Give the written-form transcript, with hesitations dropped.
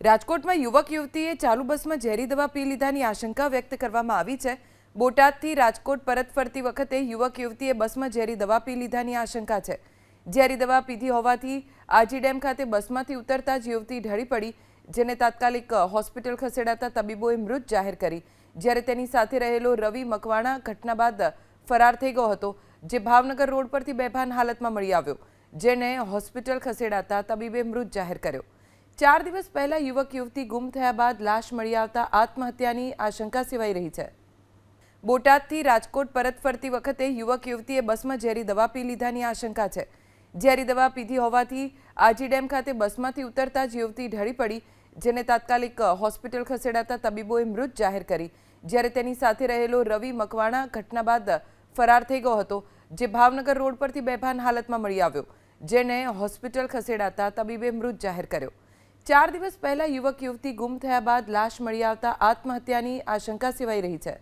રાજકોટમાં યુવક યુવતીએ ચાલુ બસમાં ઝેરી દવા પી લીધાની આશંકા વ્યક્ત કરવામાં આવી છે। બોટાદથી રાજકોટ પરત ફરતી વખતે યુવક યુવતીએ બસમાં ઝેરી દવા પી લીધાની આશંકા છે। ઝેરી દવા પીધી હોવાથી આજી ડેમ ખાતે બસમાંથી ઉતરતા જ યુવતી ઢળી પડી, જેને તાત્કાલિક હોસ્પિટલ ખસેડાતા તબીબોએ મૃત જાહેર કરી। જ્યારે તેની સાથે રહેલો રવિ મકવાણા ઘટના બાદ ફરાર થઈ ગયો હતો, જે ભાવનગર રોડ પરથી બેભાન હાલતમાં મળી આવ્યો, જેને હોસ્પિટલ ખસેડાતા તબીબે મૃત જાહેર કર્યો। 4 દિવસ પહેલા યુવક યુવતી ગુમ થયા બાદ લાશ મળી આવતા આત્મહત્યાની આશંકા સેવાઈ રહી છે। બોટાદથી રાજકોટ પરત ફરતી વખતે યુવક યુવતીએ બસમાં ઝેરી દવા પી લીધાની આશંકા છે। ઝેરી દવા પીધી હોવાથી આજી ડેમ ખાતે બસમાંથી ઉતરતા જ યુવતી ઢળી પડી, જેને તાત્કાલિક હોસ્પિટલ ખસેડાતા તબીબોએ મૃત જાહેર કરી। જ્યારે તેની સાથે રહેલો રવિ મકવાણા ઘટના બાદ ફરાર થઈ ગયો હતો, જે ભાવનગર રોડ પરથી બેભાન હાલતમાં મળી આવ્યો, જેને હોસ્પિટલ ખસેડાતા તબીબે મૃત જાહેર કર્યો। 4 દિવસ પહેલા યુવક યુવતી ગુમ થયા બાદ લાશ મળી આવતા આત્મહત્યાની આશંકા સેવાઈ રહી છે।